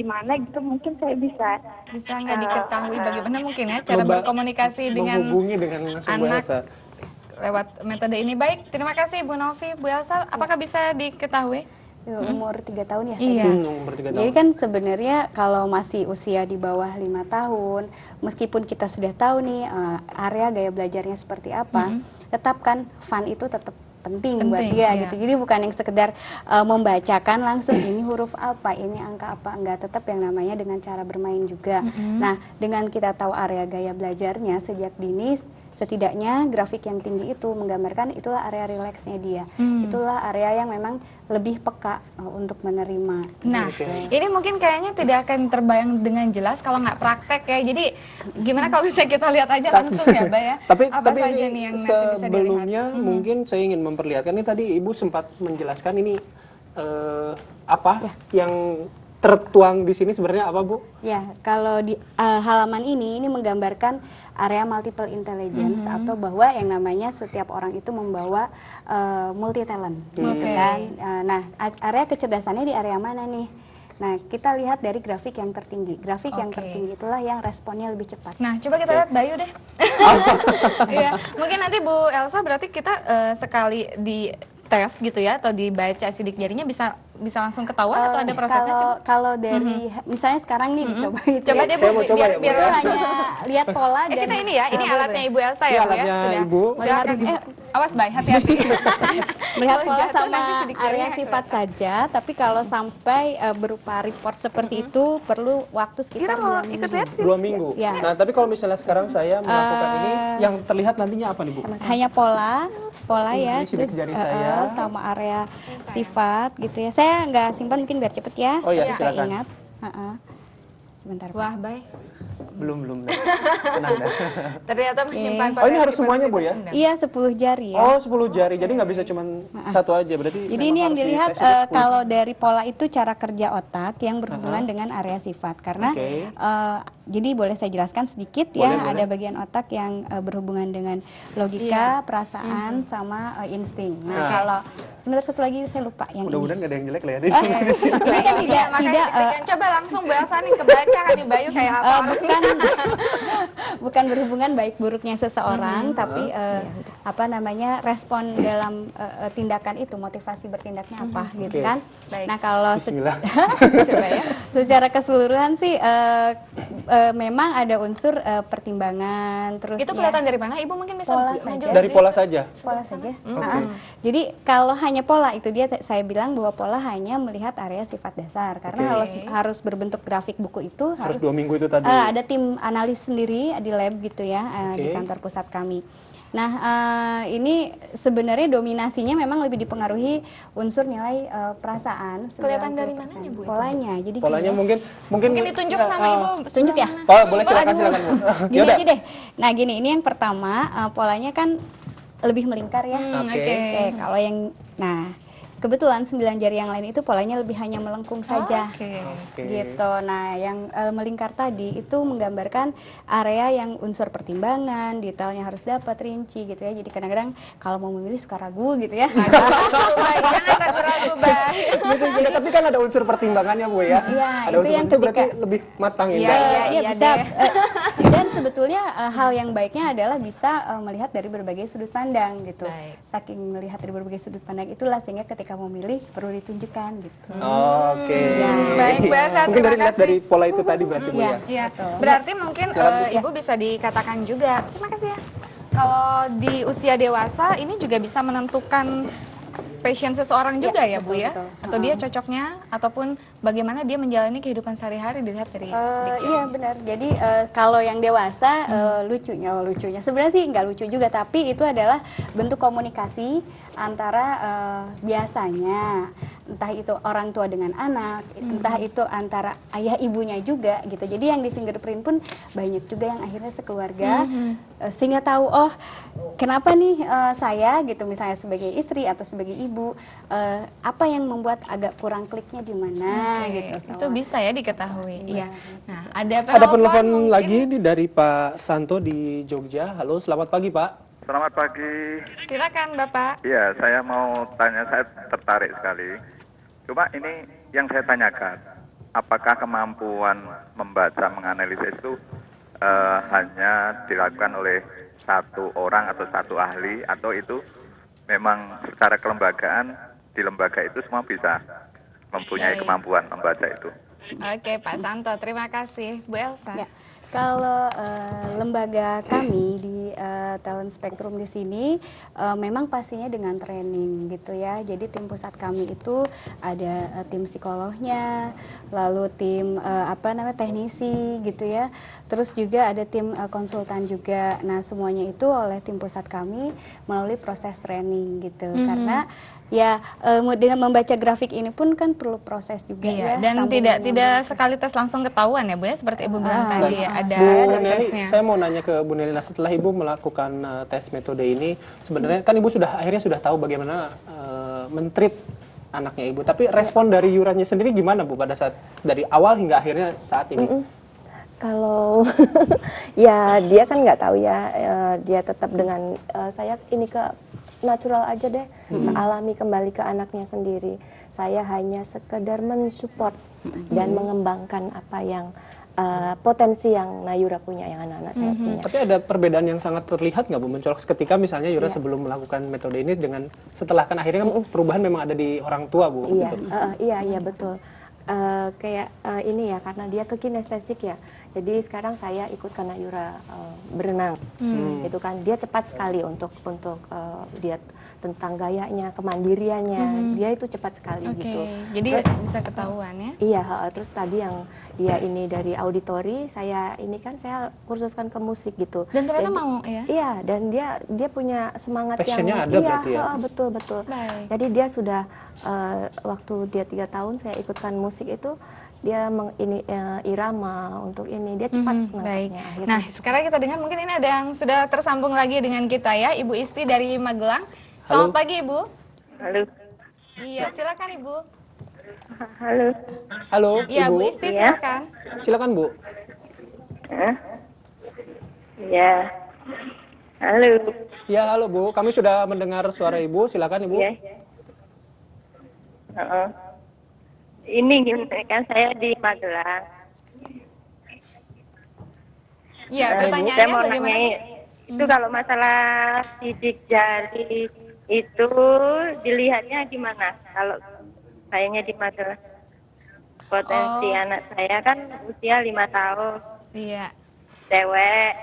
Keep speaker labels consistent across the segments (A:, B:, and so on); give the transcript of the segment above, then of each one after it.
A: gimana gitu, mungkin saya bisa
B: nggak diketahui bagaimana mungkin ya cara berkomunikasi dengan
C: menghubungi dengan langsung Bu
B: anak
C: Elsa
B: lewat metode ini. Baik, terima kasih Bu Novi. Bu Elsa, apakah bisa diketahui?
D: Umur 3 tahun ya?
B: Iya.
C: Umur 3 tahun.
D: Jadi kan sebenarnya kalau masih usia di bawah 5 tahun, meskipun kita sudah tahu nih area gaya belajarnya seperti apa, tetap kan fun itu tetap penting buat dia gitu. Jadi bukan yang sekedar membacakan langsung ini huruf apa, ini angka apa, enggak, tetap yang namanya dengan cara bermain juga. Nah, dengan kita tahu area gaya belajarnya sejak dini, setidaknya grafik yang tinggi itu menggambarkan itulah area rileksnya dia. Itulah area yang memang lebih peka untuk menerima.
B: Nah, ini mungkin kayaknya tidak akan terbayang dengan jelas kalau nggak praktek ya. Jadi gimana kalau bisa kita lihat aja langsung ya, Mbak ya?
C: Tapi
B: apa saja
C: ini
B: nih yang nanti bisa
C: sebelumnya
B: dilihat?
C: mungkin saya ingin memperlihatkan, ini tadi Ibu sempat menjelaskan ini apa yang tertuang di sini sebenarnya apa, Bu?
D: Ya, kalau di halaman ini menggambarkan area multiple intelligence atau bahwa yang namanya setiap orang itu membawa multi talent, gitu kan. Nah, area kecerdasannya di area mana nih? Nah, kita lihat dari grafik yang tertinggi. Grafik yang tertinggi itulah yang responnya lebih cepat.
B: Nah, coba kita lihat Bayu deh. Iya, mungkin nanti Bu Elsa berarti kita sekali di tes gitu ya atau dibaca sidik jarinya bisa langsung ketahuan atau ada prosesnya sih, Bu?
D: Kalau dari misalnya sekarang nih dicoba itu.
B: Coba deh Bu,
C: Saya mau coba ya, Bu,
B: biar
C: ya.
D: hanya lihat pola dan
B: kita ini ya, ini alatnya Ibu Elsa
C: Ini
B: ya, Bu ya.
C: alatnya
B: Sudah.
C: Ibu.
B: Silakan. Awas Bay, hati-hati.
D: melihat
B: Kalau
D: pola
B: jatuh nanti
D: sama
B: sidik
D: area
B: jarinya
D: sifat saja, tapi kalau sampai berupa report seperti itu perlu waktu sekitar
B: Kira mau
D: 2
B: ikut
D: minggu.
B: lihat sih?
C: 2 minggu.
D: Ya.
C: Nah, tapi kalau misalnya sekarang saya melakukan ini, yang terlihat nantinya apa nih, Bu?
D: Hanya pola ya,
C: Ini sidik
D: terus
C: jari saya.
D: sama area sifat gitu ya. Saya nggak simpan mungkin biar cepet ya.
C: Oh iya,
D: saya
C: silakan.
D: ingat. Sebentar. Pak.
B: Wah, Bay.
C: Belum. Tenang dah.
B: Ternyata menyimpan
C: Oh, ini harus semuanya, Bu ya?
D: Iya, 10 jari ya.
C: Oh, 10 jari. Jadi nggak bisa cuma satu aja berarti.
D: Jadi
C: memang
D: ini yang
C: harus
D: dilihat
C: dites itu 10.
D: kalau dari pola itu cara kerja otak yang berhubungan dengan area sifat. Karena jadi boleh saya jelaskan sedikit ya,
C: Boleh.
D: ada bagian otak yang berhubungan dengan logika, perasaan, sama insting. Nah, kalau sebentar satu lagi saya lupa yang ini.
C: Mudah-mudahan nggak ada yang jelek lah ya di sini.
D: Ini kan tidak
B: Coba langsung Bu Elsa nih kebaca kan nih Bayu kayak apa
D: bukan berhubungan baik buruknya seseorang, tapi apa namanya respon dalam tindakan itu, motivasi bertindaknya apa gitu kan.
B: Baik.
D: Nah, kalau
C: Bismillah.
D: coba ya, secara keseluruhan sih memang ada unsur pertimbangan, terus
B: itu kelihatan dari mana? Ibu mungkin bisa
D: pola
B: maju
D: saja.
C: Dari pola saja.
D: Pola saja. Jadi kalau hanya pola itu saya bilang bahwa pola hanya melihat area sifat dasar karena harus berbentuk grafik buku itu
C: Harus 2 minggu itu tadi.
D: ada tim analis sendiri di lab gitu ya di kantor pusat kami. Nah, ini sebenarnya dominasinya memang lebih dipengaruhi unsur nilai perasaan.
B: Kelihatan dari mananya, Bu, itu?
D: Polanya. Jadi
C: Polanya
D: gini,
C: mungkin
B: ditunjuk sama Ibu.
D: tunjuk ya.
C: Oh, boleh silakan Bu.
D: Gini
C: Yaudah.
D: aja deh. Nah, gini, ini yang pertama polanya kan lebih melingkar ya. Oke, kalau yang kebetulan 9 jari yang lain itu polanya lebih hanya melengkung saja. Gitu. Nah, yang melingkar tadi itu menggambarkan area yang unsur pertimbangan, detailnya harus dapat rinci gitu ya. Jadi kadang-kadang kalau mau memilih suka ragu gitu ya.
B: Jangan ragu, Bay.
C: Ya, tapi kan ada unsur pertimbangannya Bu ya.
D: Iya,
C: Ada
D: itu
C: unsur
D: yang
C: itu berarti
D: ketika-
C: lebih matang ya.
D: Iya bisa. Dan sebetulnya hal yang baiknya adalah bisa melihat dari berbagai sudut pandang gitu.
B: Baik.
D: Saking melihat dari berbagai sudut pandang itulah sehingga ketika memilih perlu ditunjukkan gitu.
C: Oke.
B: Baik, Bu Elsa,
C: Mungkin
B: terima
C: dari lihat
B: kasih.
C: dari pola itu tadi berarti Bu ya.
B: Iya, berarti mungkin Ibu bisa dikatakan juga. Terima kasih ya. Kalau di usia dewasa ini juga bisa menentukan passion seseorang juga ya, Bu ya?
D: betul.
B: Atau dia cocoknya ataupun bagaimana dia menjalani kehidupan sehari-hari dilihat dari sedikit.
D: Iya benar. Jadi kalau yang dewasa lucunya sebenarnya sih nggak lucu juga, tapi itu adalah bentuk komunikasi antara biasanya entah itu orang tua dengan anak, entah itu antara ayah ibunya juga gitu. Jadi yang di fingerprint pun banyak juga yang akhirnya sekeluarga sehingga tahu kenapa nih saya gitu misalnya sebagai istri atau sebagai ibu apa yang membuat agak kurang kliknya di mana gitu.
B: Itu bisa ya diketahui. Iya. Nah, ada
C: Penelpon
B: mungkin.
C: lagi nih dari Pak Santo di Jogja. Halo, selamat pagi Pak.
E: Selamat pagi.
B: Silakan Bapak.
E: Iya, saya mau tanya, saya tertarik sekali. Cuma ini yang saya tanyakan, apakah kemampuan membaca menganalisis itu hanya dilakukan oleh satu orang atau satu ahli, atau itu memang secara kelembagaan di lembaga itu semua bisa mempunyai kemampuan membaca itu?
B: Oke, Pak Santo, terima kasih. Bu Elsa.
D: Ya, kalau lembaga kami di Talent Spectrum di sini memang pastinya dengan training gitu ya. Jadi tim pusat kami itu ada tim psikolognya, lalu tim teknisi gitu ya. Terus juga ada tim konsultan juga. Nah, semuanya itu oleh tim pusat kami melalui proses training gitu. Karena ya dengan membaca grafik ini pun kan perlu proses juga ya.
B: Dan tidak sekali tes langsung ketahuan ya Bu ya, seperti Ibu bilang tadi ya, ada
C: Bu Nelly,
B: prosesnya.
C: saya mau nanya ke Bu Nelly, setelah Ibu melakukan tes metode ini, sebenarnya kan Ibu akhirnya sudah tahu bagaimana men-treat anaknya Ibu. Tapi respon dari Yuranya sendiri gimana Bu pada saat dari awal hingga akhirnya saat ini?
F: Kalau ya dia kan nggak tahu ya, dia tetap dengan saya ini ke natural aja deh, alami kembali ke anaknya sendiri. Saya hanya sekedar mensupport dan mengembangkan apa yang potensi yang Nayura punya, yang anak-anak saya punya.
C: Tapi ada perbedaan yang sangat terlihat nggak Bu mencolok ketika misalnya Yura sebelum melakukan metode ini dengan setelah, kan akhirnya kan perubahan memang ada di orang tua Bu?
F: Iya,
C: gitu.
F: iya betul. Kayak ini ya, karena dia ke kinestetik ya. Jadi sekarang saya ikut karena Yura berenang, itu kan dia cepat sekali untuk dia tentang gayanya, kemandiriannya, dia itu cepat sekali gitu.
B: Jadi
F: terus,
B: bisa ketahuan ya?
F: Iya, terus tadi yang dia ini dari auditori, saya ini kan saya kursuskan ke musik gitu.
B: Dan ternyata mau ya?
F: Iya, dan dia punya semangat
C: passionnya
F: yang
C: ada berarti ya?
F: betul.
B: Baik.
F: Jadi dia sudah waktu dia 3 tahun saya ikutkan musik itu, dia irama untuk ini, dia cepat
B: baik.
F: akhirnya.
B: Nah, sekarang kita dengar, mungkin ini ada yang sudah tersambung lagi dengan kita ya, Ibu Isti dari Magelang. Selamat pagi Ibu.
A: Halo.
B: Iya, silakan Ibu.
A: Halo.
C: Halo
B: Iya,
C: Ibu,
B: Bu Isti silakan.
C: silakan Bu.
A: Ya. Halo.
C: Ya halo Bu, kami sudah mendengar suara Ibu, silakan Ibu.
A: Ya. Ini kan saya di Magelang.
B: Iya,
A: Saya
B: pertanyaannya
A: mau
B: bagaimana?
A: nanya, itu kalau masalah sidik jari itu dilihatnya gimana? Kalau kayaknya di Magelang, potensi anak saya kan usia 5 tahun,
B: Iya.
A: cewek.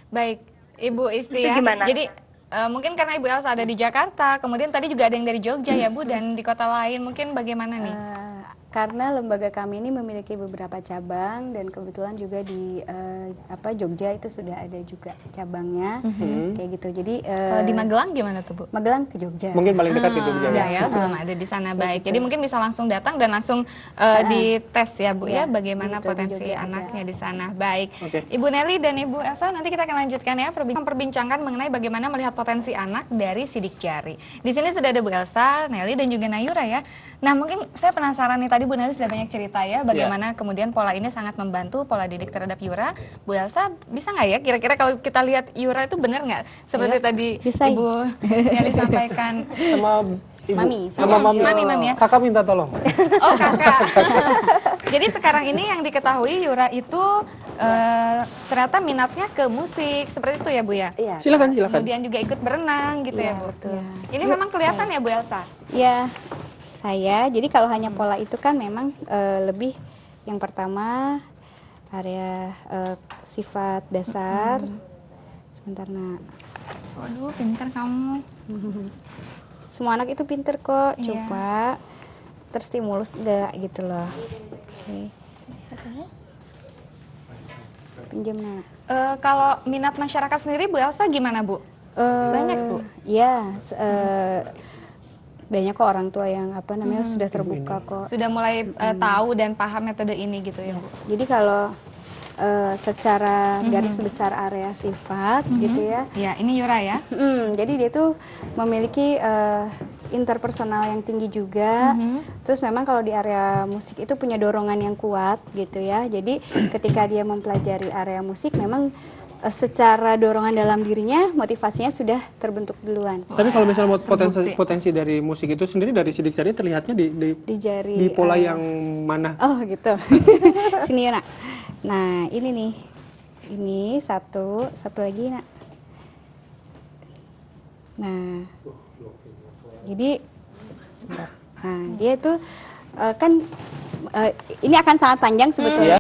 B: Baik, Ibu Isti
A: Itu
B: ya.
A: gimana?
B: Jadi mungkin karena Ibu Elsa ada di Jakarta, kemudian tadi juga ada yang dari Jogja ya Bu, dan di kota lain, mungkin bagaimana nih?
D: Karena lembaga kami ini memiliki beberapa cabang dan kebetulan juga di Jogja itu sudah ada juga cabangnya, kayak gitu. Jadi
B: Kalau di Magelang gimana tuh Bu?
D: Magelang ke Jogja.
C: Mungkin paling dekat ke Jogja
B: Udah
C: ya.
B: ya, belum ada di sana. Baik, jadi mungkin bisa langsung datang dan langsung dites ya Bu ya, bagaimana
D: gitu, di
B: potensi
D: Jogja
B: anaknya di sana. Baik,
C: Oke.
B: Ibu Nelly dan Ibu Elsa, nanti kita akan lanjutkan ya perbincangan mengenai bagaimana melihat potensi anak dari sidik jari. Di sini sudah ada Bu Elsa, Nelly dan juga Nayura ya. Nah, mungkin saya penasaran nih, tadi Bu Nelly sudah banyak cerita ya bagaimana kemudian pola ini sangat membantu pola didik terhadap Yura. Bu Elsa, bisa nggak ya kira-kira kalau kita lihat Yura itu benar nggak seperti tadi
D: bisa.
B: Ibu Nelly sampaikan?
C: Sama Ibu.
D: Mami,
C: Sama Mami.
B: Mami ya.
C: Kakak minta tolong.
B: Oh kakak. Jadi sekarang ini yang diketahui Yura itu ternyata minatnya ke musik seperti itu ya Bu ya.
F: Iya.
C: Silakan.
B: Kemudian juga ikut berenang gitu ya Bu.
F: Betul.
B: Ini memang kelihatan ya Bu Elsa.
D: Ya, jadi kalau hanya pola itu kan memang lebih yang pertama area sifat dasar. Sebentar nak.
B: Waduh, pintar kamu.
D: Semua anak itu pinter kok,
B: Iya.
D: coba terstimulus enggak gitu loh. Oke. Pinjam nak.
B: Kalau minat masyarakat sendiri Bu Elsa gimana Bu? Banyak Bu?
D: Iya, banyak kok orang tua yang sudah terbuka kok.
B: Sudah mulai tahu dan paham metode ini gitu ya Bu?
D: Jadi kalau secara garis besar area sifat gitu ya.
B: Ya, ini Yura ya.
D: Jadi dia tuh memiliki interpersonal yang tinggi juga. Terus memang kalau di area musik itu punya dorongan yang kuat gitu ya. Jadi ketika dia mempelajari area musik memang secara dorongan dalam dirinya, motivasinya sudah terbentuk duluan.
C: Tapi kalau misalnya mau
B: terbukti.
C: potensi dari musik itu sendiri dari sidik jari terlihatnya
D: Di jari.
C: di pola yang mana?
D: Oh gitu. Sini ya nak. Nah ini nih, ini satu lagi nak. Nah, jadi sebentar. Nah dia itu kan ini akan sangat panjang sebetulnya.